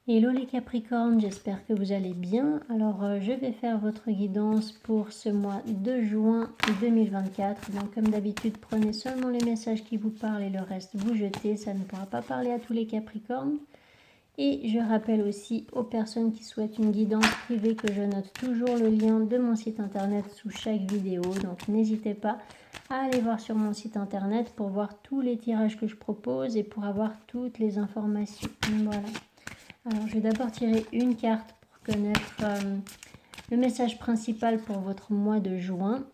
Hello les Capricornes, j'espère que vous allez bien. Alors je vais faire votre guidance pour ce mois de juin 2024. Donc comme d'habitude, prenez seulement les messages qui vous parlent et le reste vous jetez. Ça ne pourra pas parler à tous les Capricornes. Et je rappelle aussi aux personnes qui souhaitent une guidance privée que je note toujours le lien de mon site internet sous chaque vidéo. Donc n'hésitez pas à aller voir sur mon site internet pour voir tous les tirages que je propose et pour avoir toutes les informations. Voilà. Alors, je vais d'abord tirer une carte pour connaître le message principal pour votre mois de juin.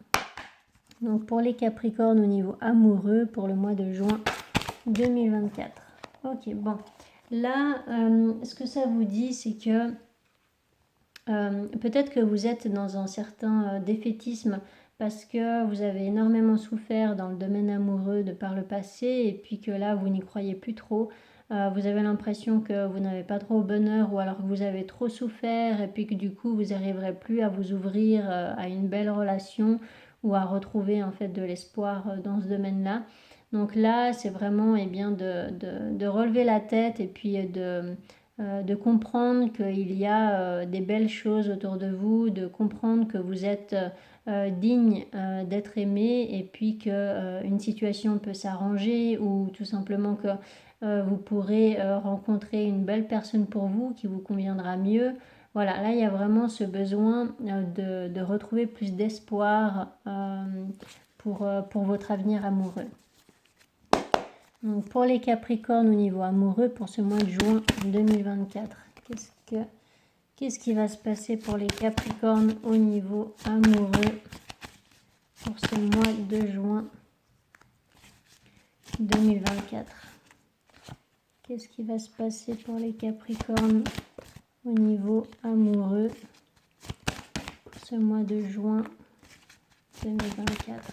Donc, pour les Capricornes au niveau amoureux pour le mois de juin 2024. Ok, bon. Là, ce que ça vous dit, c'est que peut-être que vous êtes dans un certain défaitisme parce que vous avez énormément souffert dans le domaine amoureux de par le passé et puis que là, vous n'y croyez plus trop. Vous avez l'impression que vous n'avez pas trop au bonheur ou alors que vous avez trop souffert et puis que du coup, vous n'arriverez plus à vous ouvrir à une belle relation ou à retrouver en fait de l'espoir dans ce domaine-là. Donc là, c'est vraiment bien de relever la tête et puis de comprendre qu'il y a des belles choses autour de vous, de comprendre que vous êtes digne d'être aimé et puis que une situation peut s'arranger ou tout simplement que vous pourrez rencontrer une belle personne pour vous qui vous conviendra mieux. Voilà, là il y a vraiment ce besoin de retrouver plus d'espoir pour votre avenir amoureux. Donc pour les Capricornes au niveau amoureux pour ce mois de juin 2024, qu'est-ce qui va se passer pour les Capricornes au niveau amoureux pour ce mois de juin 2024? Qu'est-ce qui va se passer pour les Capricornes au niveau amoureux pour ce mois de juin 2024?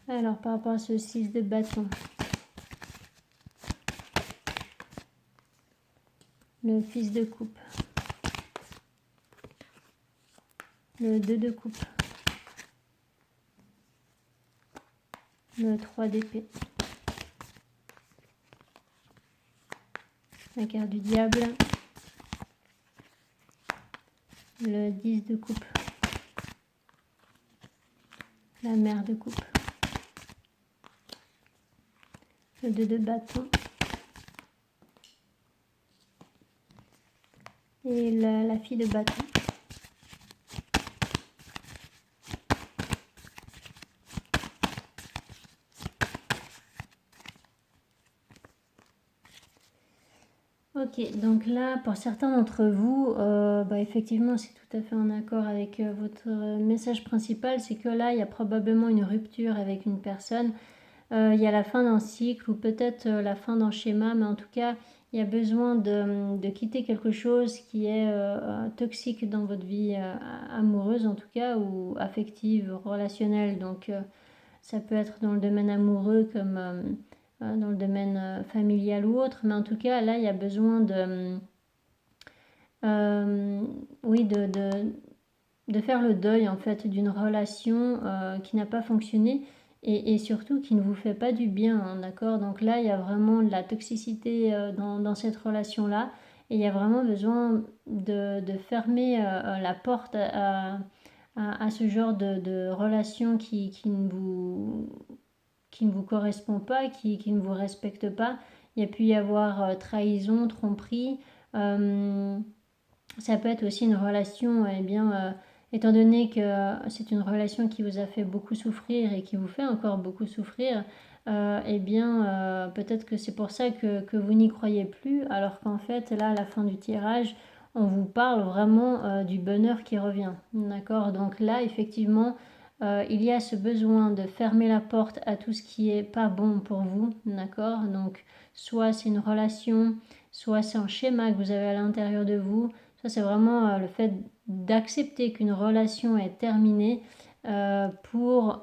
Alors par rapport à ce 6 de bâton, le fils de coupe, le 2 de coupe, le 3 d'épée, la carte du diable, le 10 de coupe, la mère de coupe, le 2 de bâton et la fille de bâton. Ok, donc là, pour certains d'entre vous, effectivement, c'est tout à fait en accord avec votre message principal, c'est que là, il y a probablement une rupture avec une personne. Il y a la fin d'un cycle ou peut-être la fin d'un schéma, mais en tout cas, il y a besoin de quitter quelque chose qui est toxique dans votre vie amoureuse, en tout cas, ou affective, relationnelle. Donc, ça peut être dans le domaine amoureux comme dans le domaine familial ou autre, mais en tout cas, là, il y a besoin oui, de faire le deuil en fait d'une relation qui n'a pas fonctionné et surtout qui ne vous fait pas du bien, hein, d'accord? Donc là, il y a vraiment de la toxicité dans cette relation-là et il y a vraiment besoin de fermer la porte à ce genre de relation qui ne vous correspond pas, qui ne vous respecte pas. Il y a pu y avoir trahison, tromperie. Ça peut être aussi une relation, étant donné que c'est une relation qui vous a fait beaucoup souffrir et qui vous fait encore beaucoup souffrir, peut-être que c'est pour ça que vous n'y croyez plus, alors qu'en fait, là, à la fin du tirage, on vous parle vraiment du bonheur qui revient. D'accord? Donc là, effectivement, il y a ce besoin de fermer la porte à tout ce qui est pas bon pour vous. D'accord? Donc, soit c'est une relation, soit c'est un schéma que vous avez à l'intérieur de vous. Ça, c'est vraiment le fait d'accepter qu'une relation est terminée pour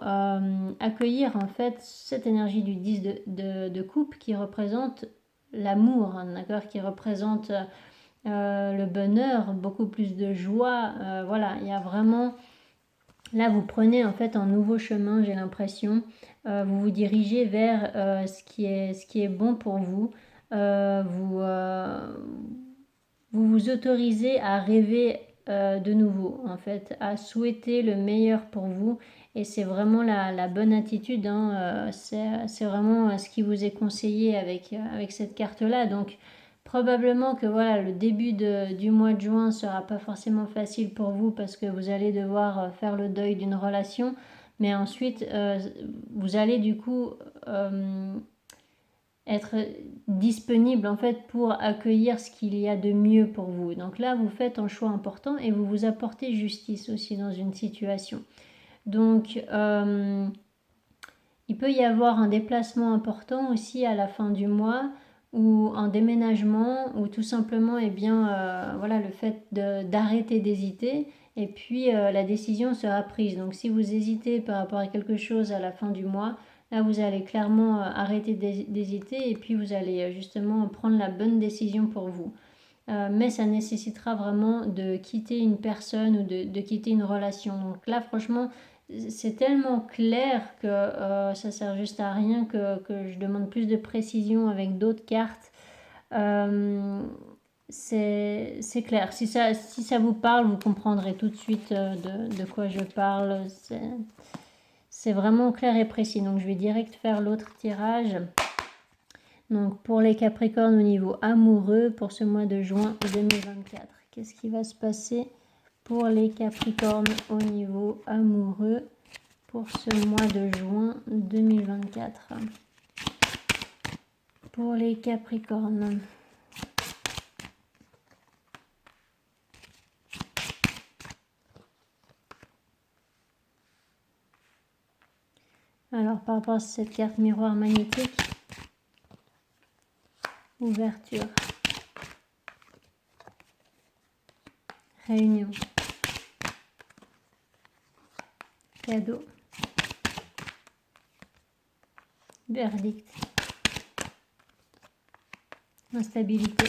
accueillir en fait cette énergie du 10 de coupe qui représente l'amour, hein, d'accord, qui représente le bonheur, beaucoup plus de joie. Voilà, il y a vraiment Là, vous prenez en fait un nouveau chemin, j'ai l'impression. Vous vous dirigez vers ce qui est bon pour vous. Vous vous autorisez à rêver de nouveau, en fait, à souhaiter le meilleur pour vous. Et c'est vraiment la bonne attitude, hein. C'est vraiment ce qui vous est conseillé avec cette carte-là. Donc, probablement que voilà, le début du mois de juin sera pas forcément facile pour vous parce que vous allez devoir faire le deuil d'une relation. Mais ensuite, vous allez du coup être disponible en fait pour accueillir ce qu'il y a de mieux pour vous. Donc là, vous faites un choix important et vous vous apportez justice aussi dans une situation. Donc, il peut y avoir un déplacement important aussi à la fin du mois ou un déménagement ou tout simplement voilà, le fait d'arrêter d'hésiter et puis la décision sera prise. Donc si vous hésitez par rapport à quelque chose à la fin du mois, là vous allez clairement arrêter d'hésiter et puis vous allez justement prendre la bonne décision pour vous. Mais ça nécessitera vraiment de quitter une personne ou de quitter une relation. Donc là, franchement, c'est tellement clair que ça sert juste à rien que je demande plus de précision avec d'autres cartes. C'est clair. Si ça vous parle, vous comprendrez tout de suite de quoi je parle. C'est vraiment clair et précis. Donc je vais direct faire l'autre tirage. Donc pour les Capricornes au niveau amoureux pour ce mois de juin 2024. Qu'est-ce qui va se passer pour les Capricornes au niveau amoureux pour ce mois de juin 2024? Pour les Capricornes. Alors par rapport à cette carte miroir magnétique, ouverture, réunion, cadeau, verdict, instabilité,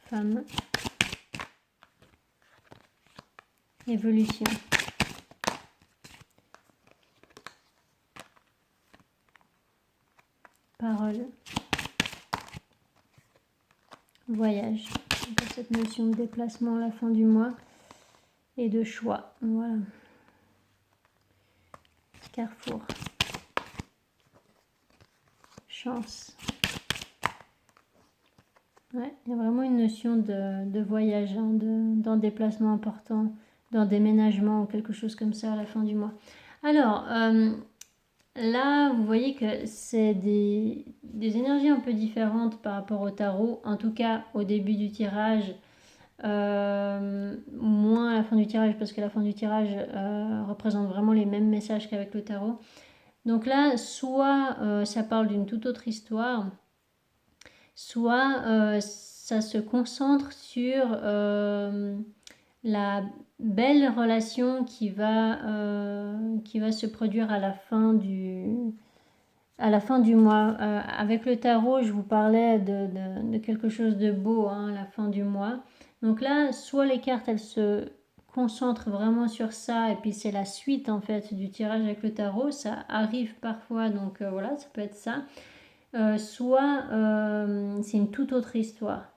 femme, évolution, parole, voyage. Donc, cette notion de déplacement à la fin du mois et de choix. Voilà. Carrefour. Chance. Ouais, il y a vraiment une notion de voyage, hein, d'un déplacement important, d'un déménagement ou quelque chose comme ça à la fin du mois. Alors, là, vous voyez que c'est des énergies un peu différentes par rapport au tarot. En tout cas, au début du tirage, moins à la fin du tirage, parce que la fin du tirage représente vraiment les mêmes messages qu'avec le tarot. Donc là, soit ça parle d'une toute autre histoire, soit ça se concentre sur la belle relation qui va se produire à la fin du mois. Avec le tarot, je vous parlais de quelque chose de beau, hein, à la fin du mois. Donc là, soit les cartes, elles se concentrent vraiment sur ça, et puis c'est la suite en fait du tirage avec le tarot. Ça arrive parfois, donc voilà, ça peut être ça. Soit c'est une toute autre histoire.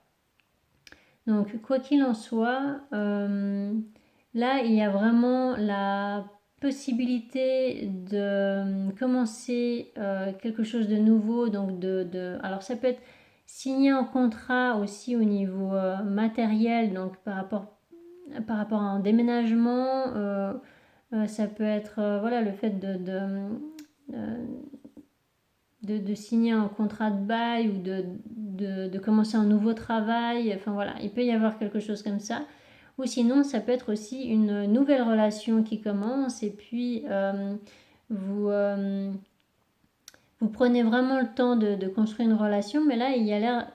Donc quoi qu'il en soit, là il y a vraiment la possibilité de commencer quelque chose de nouveau. Donc alors ça peut être signer un contrat aussi au niveau matériel, donc par rapport à un déménagement. Ça peut être voilà, le fait de signer un contrat de bail ou de commencer un nouveau travail. Enfin voilà, il peut y avoir quelque chose comme ça. Ou sinon, ça peut être aussi une nouvelle relation qui commence et puis vous prenez vraiment le temps de construire une relation. Mais là, il y a l'air,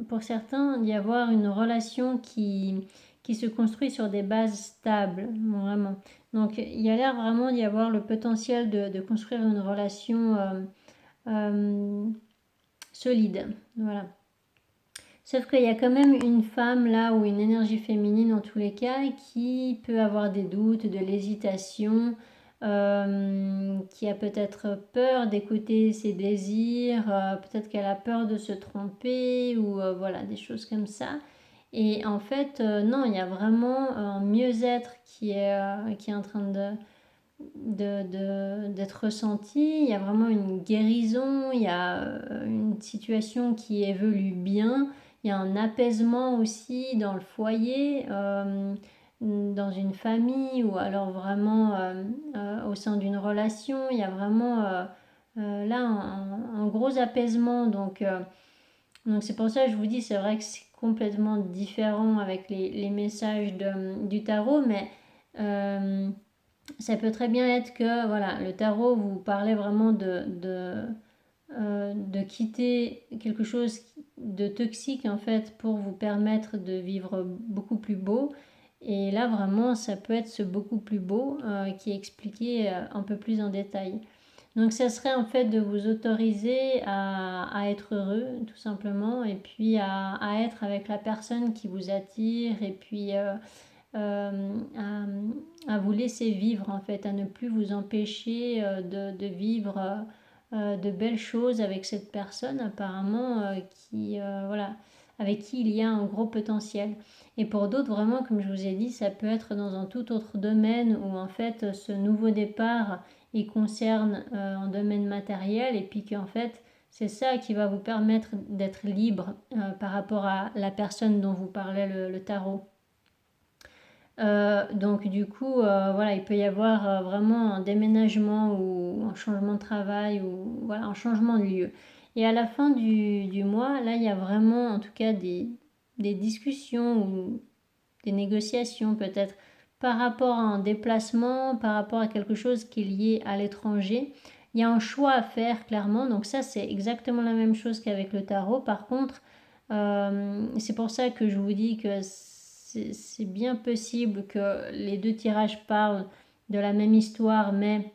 pour certains, d'y avoir une relation qui se construit sur des bases stables, vraiment. Donc, il y a l'air vraiment d'y avoir le potentiel de construire une relation solide. Voilà. Sauf qu'il y a quand même une femme là, ou une énergie féminine en tous les cas, qui peut avoir des doutes, de l'hésitation, qui a peut-être peur d'écouter ses désirs, peut-être qu'elle a peur de se tromper, ou voilà, des choses comme ça. Et en fait, non, il y a vraiment un mieux-être qui est en train d'être ressenti. Il y a vraiment une guérison, il y a une situation qui évolue bien, il y a un apaisement aussi dans le foyer, dans une famille, ou alors vraiment au sein d'une relation. Il y a vraiment là un gros apaisement. Donc c'est pour ça que je vous dis, c'est vrai que c'est complètement différent avec les messages du tarot, mais ça peut très bien être que voilà, le tarot vous parlait vraiment de quitter quelque chose de toxique en fait pour vous permettre de vivre beaucoup plus beau. Et là vraiment, ça peut être ce beaucoup plus beau qui est expliqué un peu plus en détail. Donc ça serait en fait de vous autoriser à être heureux tout simplement, et puis à être avec la personne qui vous attire, et puis à vous laisser vivre en fait, à ne plus vous empêcher de vivre de belles choses avec cette personne apparemment voilà, avec qui il y a un gros potentiel. Et pour d'autres vraiment, comme je vous ai dit, ça peut être dans un tout autre domaine où en fait ce nouveau départ il concerne un domaine matériel, et puis qu'en fait c'est ça qui va vous permettre d'être libre par rapport à la personne dont vous parlez le tarot. Donc du coup, voilà, il peut y avoir vraiment un déménagement ou un changement de travail, ou voilà, un changement de lieu. Et à la fin du mois, là, il y a vraiment en tout cas des discussions ou des négociations peut-être par rapport à un déplacement, par rapport à quelque chose qui est lié à l'étranger. Il y a un choix à faire clairement, donc ça c'est exactement la même chose qu'avec le tarot. Par contre, c'est pour ça que je vous dis que c'est bien possible que les deux tirages parlent de la même histoire, mais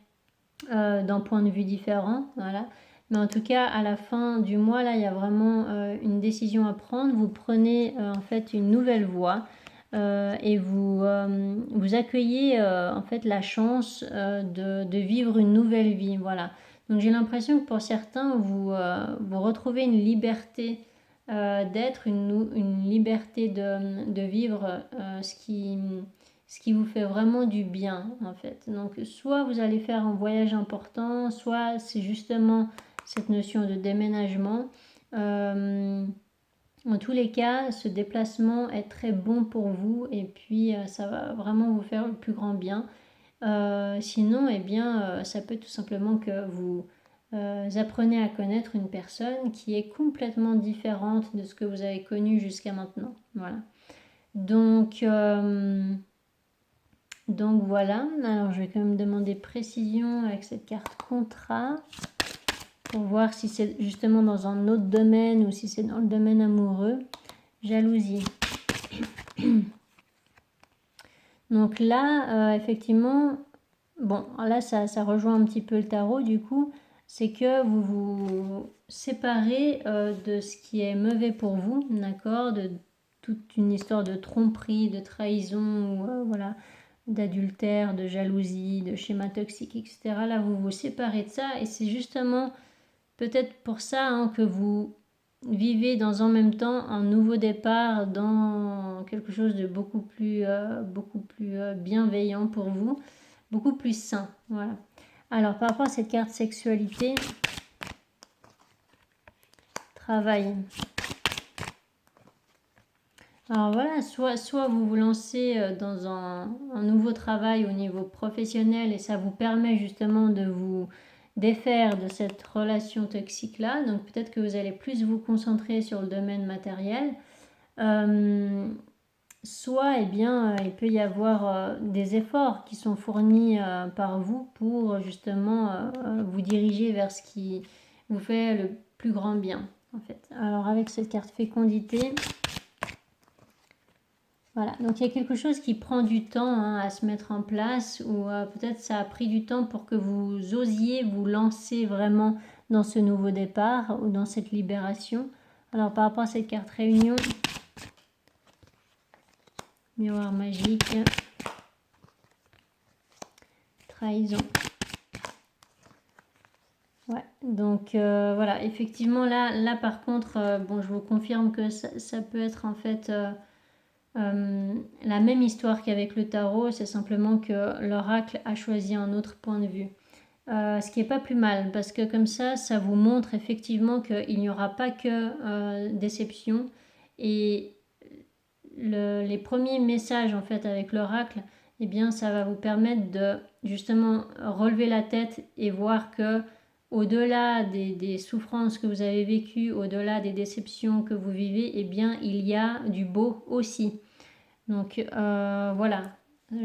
d'un point de vue différent. Voilà. Mais en tout cas, à la fin du mois, là, il y a vraiment une décision à prendre. Vous prenez en fait une nouvelle voie et vous accueillez en fait la chance de vivre une nouvelle vie. Voilà. Donc j'ai l'impression que pour certains, vous retrouvez une liberté d'être, une liberté de vivre ce qui vous fait vraiment du bien en fait. Donc soit vous allez faire un voyage important, soit c'est justement cette notion de déménagement. En tous les cas, ce déplacement est très bon pour vous, et puis ça va vraiment vous faire le plus grand bien. Sinon, eh bien, ça peut tout simplement que vous apprenez à connaître une personne qui est complètement différente de ce que vous avez connu jusqu'à maintenant. Voilà. Donc voilà. Alors je vais quand même demander précision avec cette carte contrat pour voir si c'est justement dans un autre domaine ou si c'est dans le domaine amoureux. Jalousie. Donc là, effectivement, bon, là ça rejoint un petit peu le tarot du coup, c'est que vous vous séparez de ce qui est mauvais pour vous, d'accord, de toute une histoire de tromperie, de trahison, ou, voilà, d'adultère, de jalousie, de schéma toxique, etc. Là, vous vous séparez de ça, et c'est justement peut-être pour ça hein, que vous vivez dans en même temps un nouveau départ dans quelque chose de beaucoup plus bienveillant pour vous, beaucoup plus sain. Voilà. Alors par rapport à cette carte sexualité, travail. Alors voilà, soit vous vous lancez dans un nouveau travail au niveau professionnel, et ça vous permet justement de vous défaire de cette relation toxique là, donc peut-être que vous allez plus vous concentrer sur le domaine matériel. Soit eh bien, il peut y avoir des efforts qui sont fournis par vous pour justement vous diriger vers ce qui vous fait le plus grand bien en fait. Alors avec cette carte fécondité, voilà, donc il y a quelque chose qui prend du temps hein, à se mettre en place, ou peut-être ça a pris du temps pour que vous osiez vous lancer vraiment dans ce nouveau départ ou dans cette libération. Alors par rapport à cette carte réunion, miroir magique, trahison. Ouais, donc voilà, effectivement là par contre, bon, je vous confirme que ça peut être en fait la même histoire qu'avec le tarot, c'est simplement que l'oracle a choisi un autre point de vue. Ce qui n'est pas plus mal, parce que comme ça vous montre effectivement qu'il n'y aura pas que déception. Et les premiers messages en fait avec l'oracle, eh bien ça va vous permettre de justement relever la tête et voir que au-delà des souffrances que vous avez vécues, au-delà des déceptions que vous vivez, eh bien il y a du beau aussi. Donc voilà,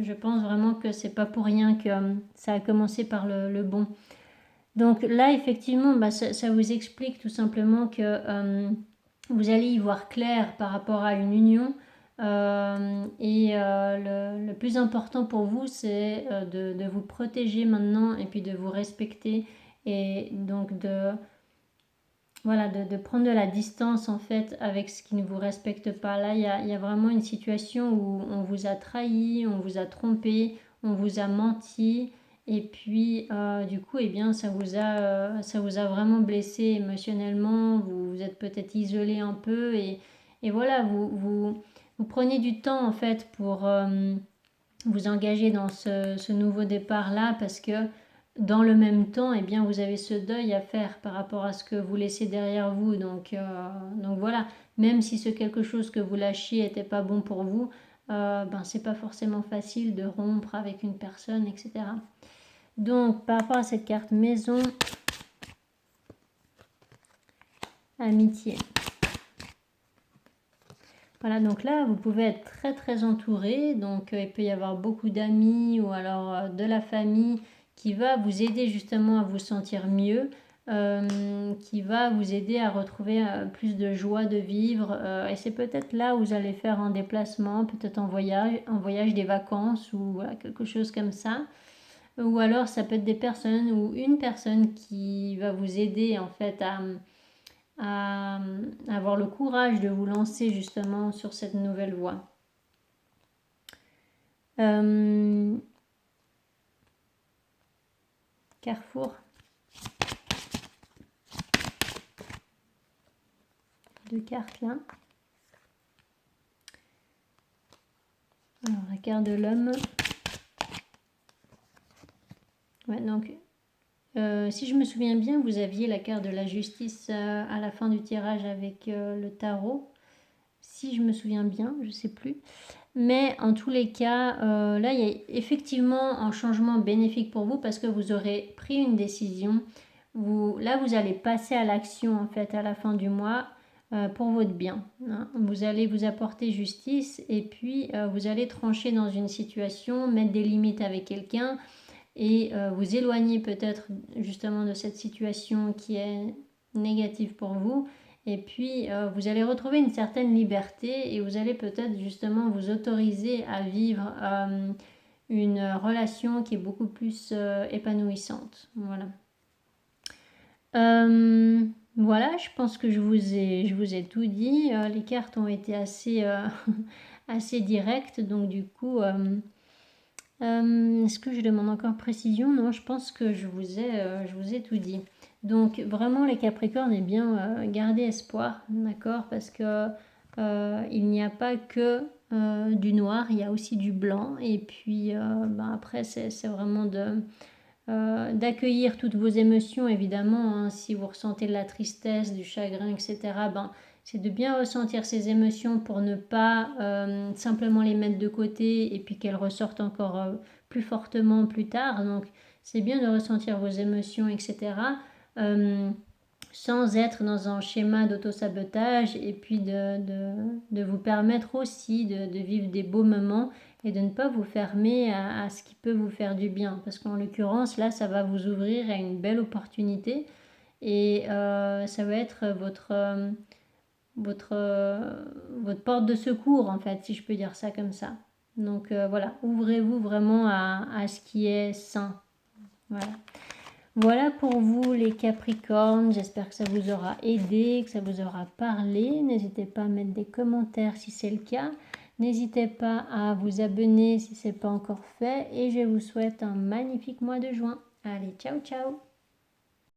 je pense vraiment que c'est pas pour rien que ça a commencé par le bon. Donc là, effectivement, bah, ça vous explique tout simplement que vous allez y voir clair par rapport à une union. Le plus important pour vous, c'est de vous protéger maintenant et puis de vous respecter. Et donc voilà, de prendre de la distance en fait avec ce qui ne vous respecte pas. Là, il y a vraiment une situation où on vous a trahi, on vous a trompé, on vous a menti. Et puis, du coup, eh bien, ça vous a vraiment blessé émotionnellement. Vous êtes peut-être isolé un peu. Et voilà, vous prenez du temps, en fait, pour vous engager dans ce nouveau départ-là parce que dans le même temps, eh bien, vous avez ce deuil à faire par rapport à ce que vous laissez derrière vous. Donc voilà, même si ce quelque chose que vous lâchiez n'était pas bon pour vous, ben, c'est pas forcément facile de rompre avec une personne, etc. Donc, par rapport à cette carte maison, amitié. Voilà, donc là, vous pouvez être très très entouré. Donc, il peut y avoir beaucoup d'amis ou alors de la famille qui va vous aider justement à vous sentir mieux, qui va vous aider à retrouver plus de joie de vivre. Et c'est peut-être là où vous allez faire un déplacement, peut-être en voyage des vacances ou voilà, quelque chose comme ça. Ou alors, ça peut être des personnes ou une personne qui va vous aider en fait à avoir le courage de vous lancer justement sur cette nouvelle voie. Carrefour. Deux cartes là. Alors la carte de l'homme. Ouais, donc si je me souviens bien, vous aviez la carte de la justice à la fin du tirage avec le tarot. Si je me souviens bien, je ne sais plus. Mais en tous les cas, là, il y a effectivement un changement bénéfique pour vous parce que vous aurez pris une décision. Là, vous allez passer à l'action en fait à la fin du mois pour votre bien. Hein. Vous allez vous apporter justice et puis vous allez trancher dans une situation, mettre des limites avec quelqu'un et vous éloigner peut-être justement de cette situation qui est négative pour vous. Et puis, vous allez retrouver une certaine liberté et vous allez peut-être justement vous autoriser à vivre une relation qui est beaucoup plus épanouissante. Voilà. Voilà, je pense que je vous ai tout dit. Les cartes ont été assez, assez directes, donc du coup... est-ce que je demande encore précision? Non, je pense que je vous ai tout dit. Donc vraiment les Capricornes, eh bien gardez espoir, d'accord? Parce que il n'y a pas que du noir, il y a aussi du blanc. Et puis ben, après c'est vraiment d'accueillir toutes vos émotions évidemment. Hein. Si vous ressentez de la tristesse, du chagrin, etc. Ben, c'est de bien ressentir ces émotions pour ne pas simplement les mettre de côté et puis qu'elles ressortent encore plus fortement plus tard. Donc c'est bien de ressentir vos émotions, etc. Sans être dans un schéma d'auto-sabotage et puis de vous permettre aussi de vivre des beaux moments et de ne pas vous fermer à ce qui peut vous faire du bien. Parce qu'en l'occurrence, là, ça va vous ouvrir à une belle opportunité et ça va être votre porte de secours, en fait, si je peux dire ça comme ça. Donc voilà, ouvrez-vous vraiment à ce qui est sain. Voilà. Voilà pour vous les Capricornes, j'espère que ça vous aura aidé, que ça vous aura parlé. N'hésitez pas à mettre des commentaires si c'est le cas. N'hésitez pas à vous abonner si ce n'est pas encore fait et je vous souhaite un magnifique mois de juin. Allez, ciao ciao!